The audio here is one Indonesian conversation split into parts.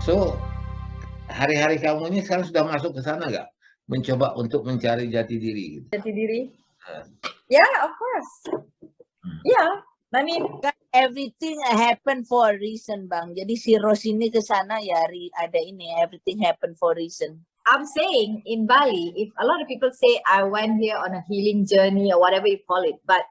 So, hari-hari kamu ini sekarang sudah masuk ke sana nggak? Mencoba untuk mencari jati diri. Gitu. Jati diri? Nah. Yeah, of course. Yeah, I mean, everything happen for a reason, Bang. Jadi si Ros ini ke sana ya ada ini, everything happen for a reason. I'm saying in Bali, if a lot of people say I went here on a healing journey or whatever you call it, but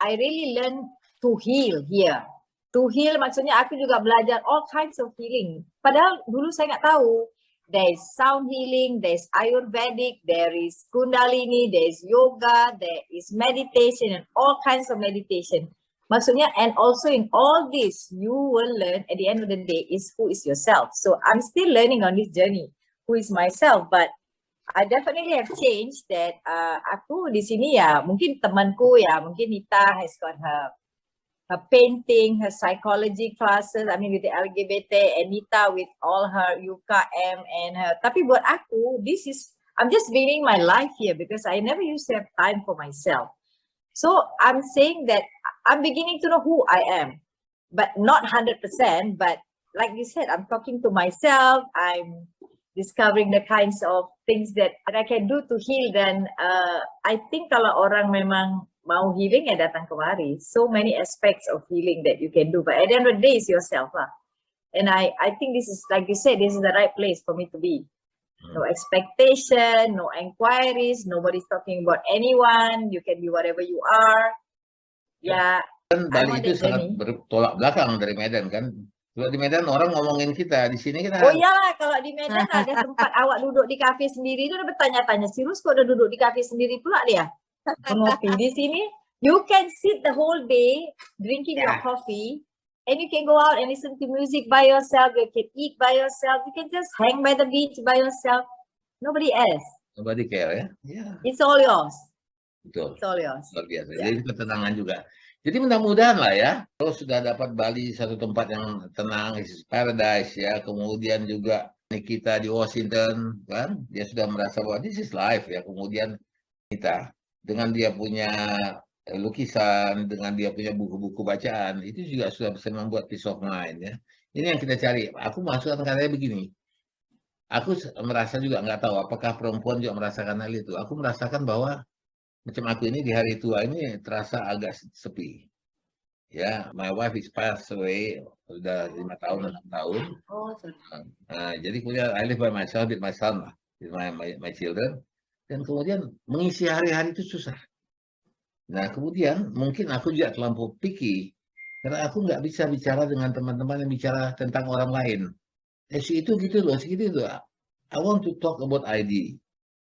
I really learned to heal here. To heal maksudnya aku juga belajar all kinds of healing. Padahal dulu saya nggak tahu. There is sound healing, there is Ayurvedic, there is Kundalini, there is yoga, there is meditation and all kinds of meditation. Maksudnya, and also in all this, you will learn at the end of the day is who is yourself. So I'm still learning on this journey, who is myself, but I definitely have changed that aku di sini ya, mungkin temanku ya, mungkin Nita has got her painting, her psychology classes, I mean with the LGBT, and Nita with all her UKM and her, tapi buat aku, this is, I'm just living my life here because I never used to have time for myself. So I'm saying that I'm beginning to know who I am, but not 100%, but like you said, I'm talking to myself, I'm discovering the kinds of things that I can do to heal. Dan I think kalau orang memang mau healing ya datang kemari. So many aspects of healing that you can do, but at the end of the day it's yourself lah. And I think this is, like you said, this is the right place for me to be. No expectation, no inquiries, nobody's talking about anyone, you can be whatever you are. Ya. Kan Bali itu sangat bertolak belakang dari Medan kan. Kalau di Medan orang ngomongin kita, di sini kita. Oh iyalah, kalau di Medan ada sempat awak duduk di kafe sendiri itu udah bertanya-tanya, Sirus kok udah duduk di kafe sendiri pula dia? Ngopi di sini, you can sit the whole day drinking your coffee, and you can go out and listen to music by yourself, you can eat by yourself, you can just hang by the beach by yourself. Nobody else. Nobody care ya. Yeah. It's all yours. Betul. It's all yours. Luar biasa. Yeah. Jadi ketenangan juga. Jadi mudah-mudahan lah ya, kalau sudah dapat Bali satu tempat yang tenang, is paradise ya, kemudian juga Nikita di Washington, kan, dia sudah merasa bahwa this is life ya, kemudian kita dengan dia punya lukisan, dengan dia punya buku-buku bacaan, itu juga sudah bisa membuat peace of mind ya. Ini yang kita cari. Aku masukkan katanya begini, aku merasa juga nggak tahu apakah perempuan juga merasakan hal itu. Aku merasakan bahwa macam aku ini di hari tua ini terasa agak sepi. Ya, my wife is passed away sudah 5 tahun, 6 tahun. Oh, jadi kemudian I live by myself with my son lah, with my children. Dan kemudian mengisi hari-hari itu susah. Nah, kemudian mungkin aku juga terlampau picky karena aku nggak bisa bicara dengan teman-teman yang bicara tentang orang lain. Itu gitu loh, segitu loh. I want to talk about ID.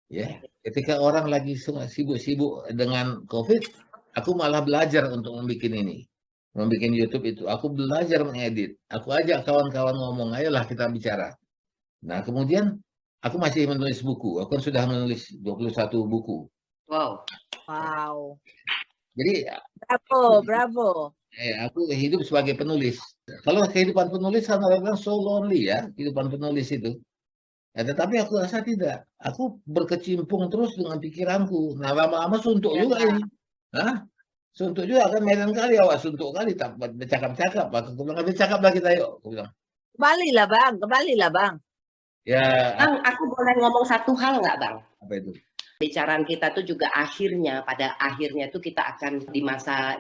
Ya, ketika orang lagi sibuk-sibuk dengan COVID, aku malah belajar untuk membuat ini, membuat YouTube itu. Aku belajar mengedit. Aku ajak kawan-kawan ngomong, ayolah kita bicara. Nah, kemudian aku masih menulis buku. Aku sudah menulis 21 buku. Wow. Wow. Jadi, bravo. Aku hidup sebagai penulis. Kalau kehidupan penulis kadang-kadang so lonely ya, kehidupan penulis itu. Ya, tetapi aku rasa tidak. Aku berkecimpung terus dengan pikiranku. Nah, lama-lama suntuk juga ini. Hah? Suntuk juga kan, Medan kali awak suntuk kali, tak bercakap-cakap. Aku bilang, bercakaplah kita yuk. Aku bilang. Kembalilah bang. Ya. Bang, aku boleh ngomong satu hal nggak bang? Apa itu? Bicaraan kita tuh juga pada akhirnya tuh kita akan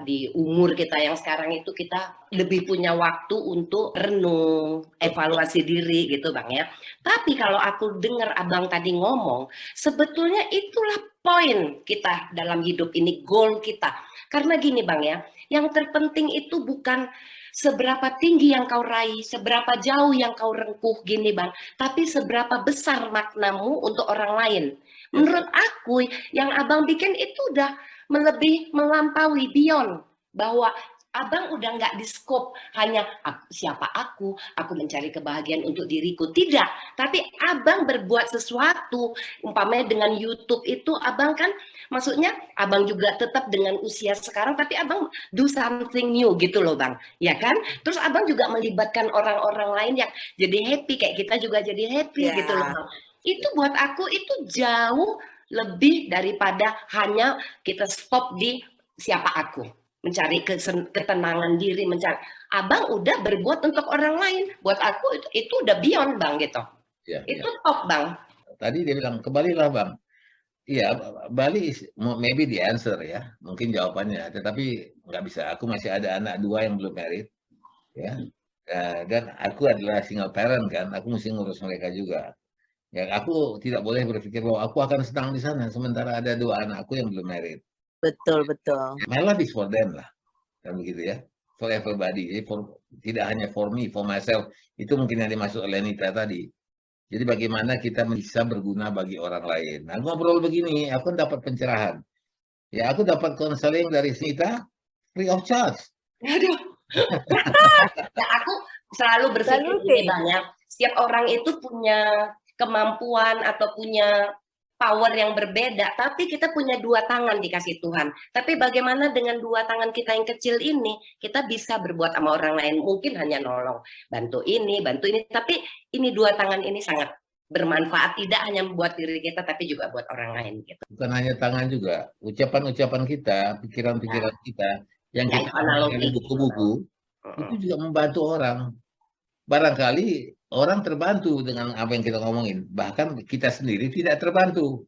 di umur kita yang sekarang itu kita lebih punya waktu untuk renung, evaluasi diri gitu bang ya. Tapi kalau aku dengar abang tadi ngomong, sebetulnya itulah poin kita dalam hidup ini, goal kita. Karena gini bang ya, yang terpenting itu bukan seberapa tinggi yang kau raih, seberapa jauh yang kau rengkuh gini bang, tapi seberapa besar maknamu untuk orang lain. Menurut aku yang abang bikin itu udah melampaui beyond, bahwa abang udah nggak di scope hanya siapa aku mencari kebahagiaan untuk diriku, tidak, tapi abang berbuat sesuatu. Umpamanya dengan YouTube itu abang kan, maksudnya abang juga tetap dengan usia sekarang, tapi abang do something new gitu loh bang, ya kan? Terus abang juga melibatkan orang-orang lain yang jadi happy, kayak kita juga jadi happy gitu loh bang. Itu buat aku itu jauh lebih daripada hanya kita stop di siapa aku. mencari ketenangan diri, mencari. Abang udah berbuat untuk orang lain. Buat aku itu udah beyond Bang gitu. Ya, Itu ya. top Bang. Tadi dia bilang kembalilah Bang. Iya, Bali maybe the answer ya, mungkin jawabannya. Tetapi nggak bisa. Aku masih ada anak 2 yang belum married, ya. Dan aku adalah single parent kan, aku mesti ngurus mereka juga. Ya, aku tidak boleh berpikir bahwa aku akan senang di sana, sementara ada 2 anakku yang belum married. Betul, betul. My life is for them lah, kan begitu ya. For everybody, jadi tidak hanya for me, for myself. Itu mungkin yang dimaksud oleh Nita tadi. Jadi bagaimana kita bisa berguna bagi orang lain. Nah, ngobrol begini, aku dapat pencerahan. Ya, aku dapat konseling dari Nita free of charge. Aduh. Nah, aku selalu berpikir gini Bang ya, setiap orang itu punya kemampuan atau punya power yang berbeda, tapi kita punya 2 tangan dikasih Tuhan. Tapi bagaimana dengan 2 tangan kita yang kecil ini, kita bisa berbuat sama orang lain, mungkin hanya nolong, bantu ini, tapi ini 2 tangan ini sangat bermanfaat, tidak hanya buat diri kita, tapi juga buat orang lain. Gitu. Bukan hanya tangan juga, ucapan-ucapan kita, pikiran-pikiran kita, yang Ya, kita itu analogi. dalam buku-buku, itu juga membantu orang. Barangkali orang terbantu dengan apa yang kita ngomongin, bahkan kita sendiri tidak terbantu.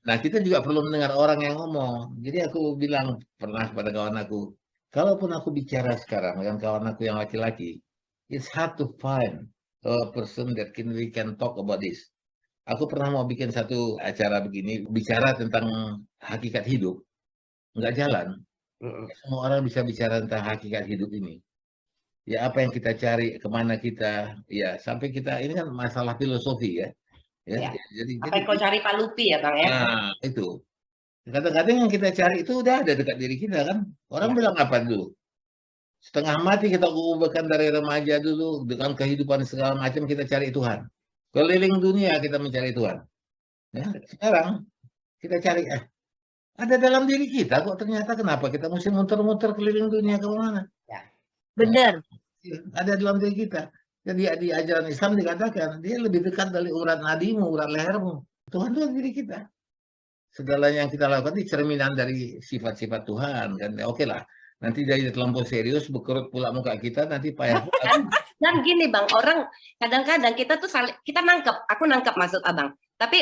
Nah, kita juga perlu mendengar orang yang ngomong. Jadi aku bilang pernah kepada kawan aku, kalaupun aku bicara sekarang dengan kawan aku yang laki-laki, it's hard to find a person that we can talk about this. Aku pernah mau bikin satu acara begini, bicara tentang hakikat hidup, nggak jalan. Semua orang bisa bicara tentang hakikat hidup ini. Ya, apa yang kita cari, kemana kita, ya sampai kita, ini kan masalah filosofi ya. Ya. Jadi, apa yang kau cari Pak Lupi ya Bang ya? Nah, itu. Kadang-kadang yang kita cari itu udah ada dekat diri kita kan. Orang bilang apa dulu? Setengah mati kita kumpulkan dari remaja dulu, dengan kehidupan segala macam kita cari Tuhan. Keliling dunia kita mencari Tuhan. Ya, sekarang kita cari, ada dalam diri kita kok, ternyata kenapa kita mesti muter-muter keliling dunia ke mana? Ya. Benar. Ada dalam diri kita. Jadi di ajaran Islam dikatakan dia lebih dekat dari urat nadimu, urat lehermu. Tuhan itu diri kita. Segalanya yang kita lakukan itu cerminan dari sifat-sifat Tuhan kan. Oke lah. Nanti dari terlampau serius berkerut pula muka kita, nanti payah. Dan gini Bang, orang kadang-kadang kita tuh kita nangkep, aku nangkep maksud Abang. Tapi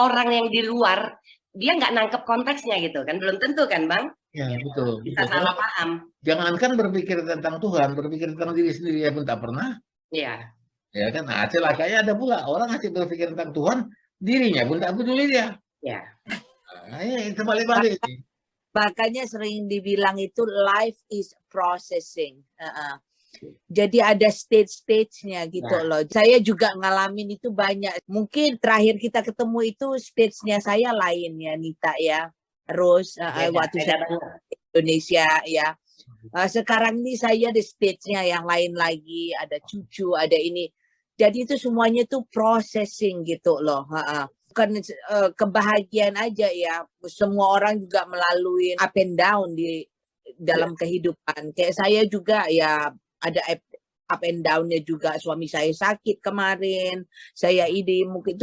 orang yang di luar dia nggak nangkep konteksnya gitu kan, belum tentu kan Bang? Ya betul. Bisa salah paham. Jangankan berpikir tentang Tuhan, berpikir tentang diri sendiri pun tak pernah. Iya. Ya kan, celakanya ada pula orang asik berpikir tentang Tuhan, dirinya pun tak peduli dia. Iya. Nah, ini terbalik-balik. Makanya sering dibilang itu life is processing. Jadi ada stage-stage-nya gitu loh. Saya juga ngalamin itu banyak. Mungkin terakhir kita ketemu itu stage-nya saya lain ya Nita ya. Terus waktu saya di Indonesia ya. Sekarang ini saya di stage-nya yang lain lagi. Ada cucu, ada ini. Jadi itu semuanya tuh processing gitu loh. Bukan kebahagiaan aja ya. Semua orang juga melalui up and down di dalam kehidupan. Kayak saya juga ya ada up and down-nya juga. Suami saya sakit kemarin. Saya mungkin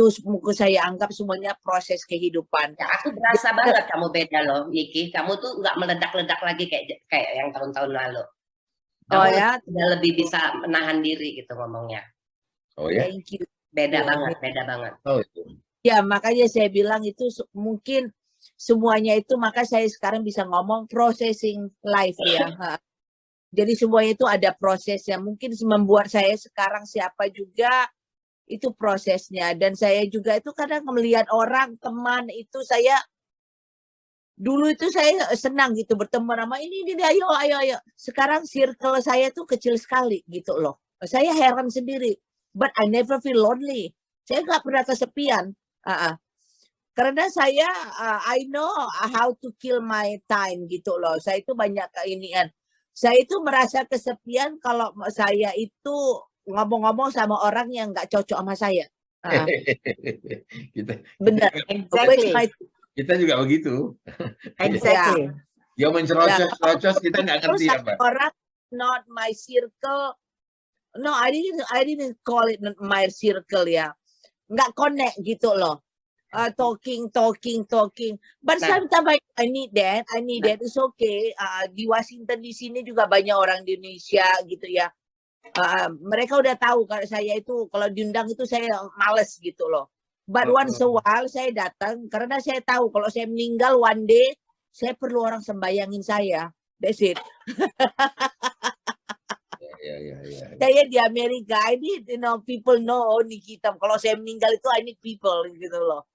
saya anggap semuanya proses kehidupan. Ya, aku berasa banget kamu beda loh, Niki. Kamu tuh nggak meledak-ledak lagi kayak yang tahun-tahun lalu. Kamu udah lebih bisa menahan diri gitu ngomongnya. Oh ya? Thank you. Beda banget. Oh itu. Ya, makanya saya bilang itu mungkin semuanya itu, maka saya sekarang bisa ngomong processing life ya. Jadi semuanya itu ada prosesnya. Mungkin membuat saya sekarang siapa juga itu prosesnya. Dan saya juga itu kadang melihat orang, teman itu saya dulu itu saya senang gitu bertemu sama ini ayo. Sekarang circle saya tuh kecil sekali gitu loh. Saya heran sendiri. But I never feel lonely. Saya nggak pernah kesepian. Karena saya I know how to kill my time gitu loh. Saya itu banyak keinian. Saya itu merasa kesepian kalau saya itu ngomong-ngomong sama orang yang nggak cocok sama saya. Benar. Exactly. Kita juga begitu. Exactly. Dia mencerocos kita nggak ngerti apa. Orang not my circle. No, I didn't call it my circle ya. Nggak connect gitu loh. talking. But Nah. sometimes I need that. It's okay. Di Washington di sini juga banyak orang Indonesia gitu ya. Mereka udah tahu kalau saya itu kalau diundang itu saya males gitu loh. But once a while saya datang karena saya tahu kalau saya meninggal one day saya perlu orang sembayangin saya. That's it. Ya. Saya di Amerika, I need people know Nikita. Kalau saya meninggal itu I need people gitu loh.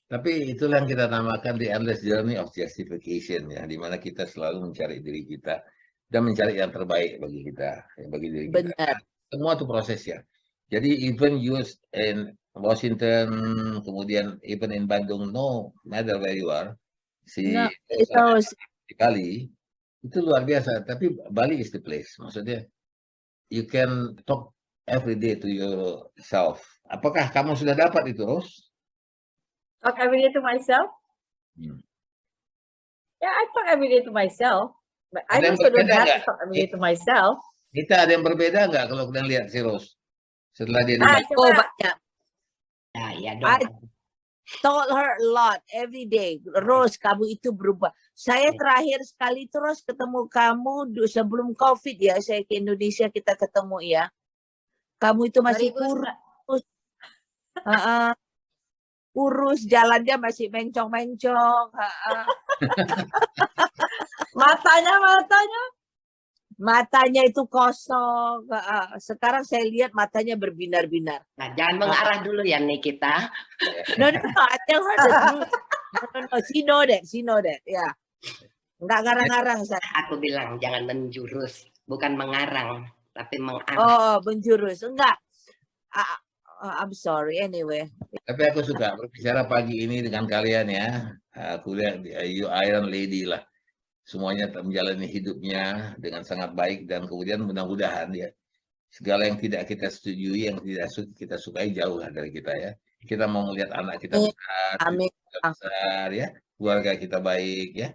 Tapi itulah yang kita namakan the endless journey of justification ya, di mana kita selalu mencari diri kita dan mencari yang terbaik bagi kita, bagi diri kita. Benar. Semua itu proses ya. Jadi even you in Washington, kemudian even in Bandung, no matter where you are, No, di Bali itu luar biasa. Tapi Bali is the place. Maksudnya you can talk every day to yourself. Apakah kamu sudah dapat itu, Rose? Talk every day to myself? Yeah, I talk every day to myself. But I Ada yang also don't berbeda have nggak? to talk every day to myself. Kita ada yang berbeda nggak kalau kita lihat si Rose setelah dia Ah, di Oh coba. banyak. Nah, ya dong. I told her a lot every day. Rose, kamu itu berubah. Saya terakhir sekali terus ketemu kamu sebelum COVID ya. Saya ke Indonesia kita ketemu ya. Kamu itu masih 2009. kurus. Kurus, jalannya masih mencong-mencong. Matanya itu kosong. Sekarang saya lihat matanya berbinar-binar. Nah, jangan mengarah dulu ya Nikita. No, I tell her the truth. No, she know that. Ya. Enggak ngarang-ngarang saya. Aku bilang jangan menjurus, bukan mengarang, tapi mengarah. Oh, menjurus. Enggak. I'm sorry anyway. Tapi aku suka berbicara pagi ini dengan kalian ya. Aku lihat you Iron Lady lah. Semuanya menjalani hidupnya dengan sangat baik dan kemudian mudah-mudahan ya segala yang tidak kita setujui, yang tidak kita sukai jauh lah dari kita ya. Kita mau melihat anak kita besar, Amin. besar ya, keluarga kita baik ya.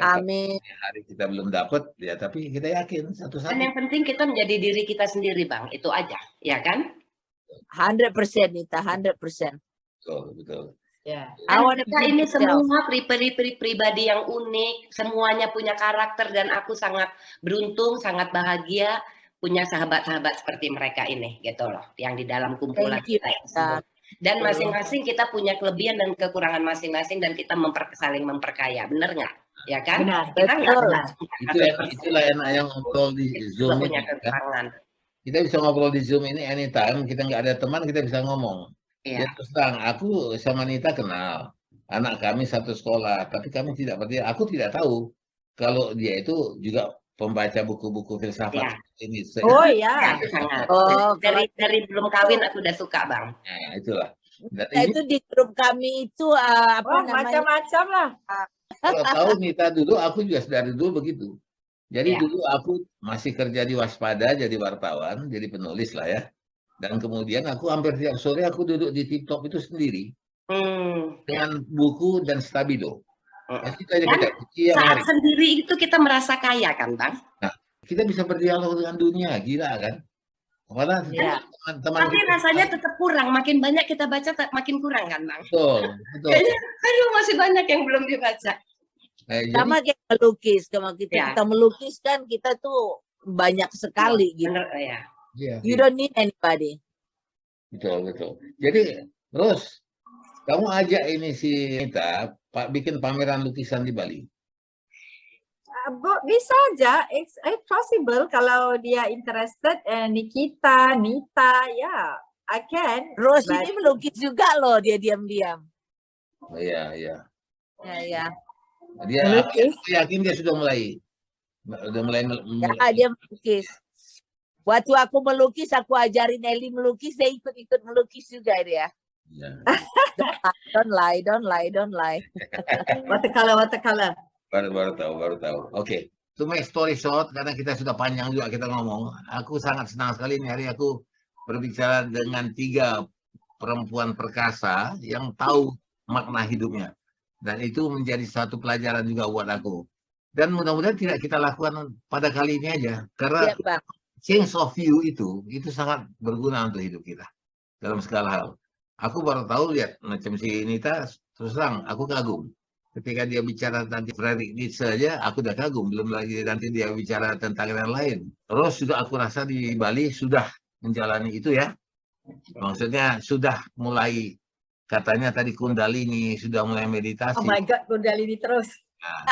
Amin. Hari kita belum dapat ya, tapi kita yakin satu saat. Dan yang penting kita menjadi diri kita sendiri, Bang. Itu aja, ya kan? 100% Nita, 100%. Betul. Yeah. Kita ini semua pribadi yang unik, semuanya punya karakter dan aku sangat beruntung, sangat bahagia punya sahabat-sahabat seperti mereka ini, gitu loh, yang di dalam kumpulan Thank you, kita tersebut. Dan masing-masing kita punya kelebihan dan kekurangan masing-masing dan kita saling memperkaya, bener nggak? Ya kan? Benar, Kita nggak betul. Itulah enak yang ngobrol di Zoom punya ini. Kan? kekurangan. Kita bisa ngobrol di Zoom ini anytime, kita nggak ada teman, kita bisa ngomong. Iya. Ya, terus terang, aku sama Nita kenal. Anak kami satu sekolah, tapi kami tidak berarti aku tidak tahu kalau dia itu juga pembaca buku-buku filsafat. Ya. Ini Oh Ya, ya. aku sangat. Oh, Dari belum kawin aku udah suka, Bang. Nah, itulah. Dan Nah, ini itu di grup kami itu apa Oh, namanya? macam-macam lah. kalau tahu Nita dulu, aku juga dari dulu begitu. Jadi Ya. dulu aku masih kerja di Waspada, jadi wartawan, jadi penulis lah ya. Dan kemudian aku hampir tiap sore aku duduk di TikTok itu sendiri dengan buku dan stabilo. Dan Saat sendiri itu kita merasa kaya kan, Bang? Nah, kita bisa berdialog dengan dunia, gila kan? Karena teman-teman tapi rasanya tetap kurang, makin banyak kita baca makin kurang kan, Bang? Betul. Kayaknya, aduh masih banyak yang belum dibaca. Sama kayak melukis, kalau kita melukis kan kita tuh banyak sekali gitu. Bener, ya. You don't need anybody. Betul. Jadi, Ros, kamu ajak ini si Nita bikin pameran lukisan di Bali. Bisa aja, it's possible kalau dia interested. Nikita, Nita, ya, I can. Ros ini melukis juga loh, dia diam-diam. Iya. Ya. Dia, aku yakin dia sudah mulai. Dia melukis. Waktu aku melukis, aku ajarin Eli melukis, dia ikut melukis juga dia. Ya. Don't lie. Watercolor. Baru tahu. Oke. To make story short, karena kita sudah panjang juga kita ngomong, aku sangat senang sekali ini hari aku berbicara dengan 3 perempuan perkasa yang tahu makna hidupnya. Dan itu menjadi satu pelajaran juga buat aku. Dan mudah-mudahan tidak kita lakukan pada kali ini aja. Karena change of view itu sangat berguna untuk hidup kita. Dalam segala hal. Aku baru tahu lihat macam si Nita, terus terang aku kagum. Ketika dia bicara tentang Friedrich Nietzsche saja, aku udah kagum. Belum lagi nanti dia bicara tentang yang lain. Terus juga aku rasa di Bali sudah menjalani itu ya. Maksudnya sudah mulai, katanya tadi Kundalini, sudah mulai Oh meditasi. my God, Kundalini terus. Nah,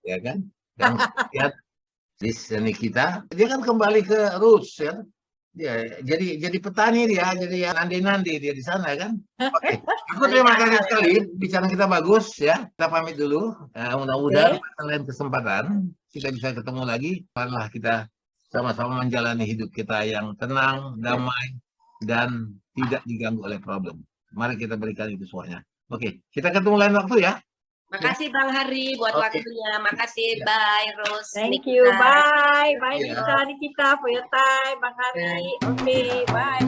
ya kan? Dan lihat di seni kita, dia kan kembali ke roots ya. Dia jadi petani dia, jadi nandi-nandi dia di sana kan. Oke, aku terima kasih sekali, bicara kita bagus ya. Kita pamit dulu. Mudah-mudahan pada lain kesempatan kita bisa ketemu lagi. Malah kita sama-sama menjalani hidup kita yang tenang, damai, dan tidak diganggu oleh problem. Mari kita berikan itu semuanya. Oke, kita ketemu lain waktu ya. Makasih Bang Hari buat Oke. waktunya. Makasih, bye Rose. Thank Nikita. you. Bye. Bye, Yeah. Nikita, for your time. Bang Hari. Okay, bye.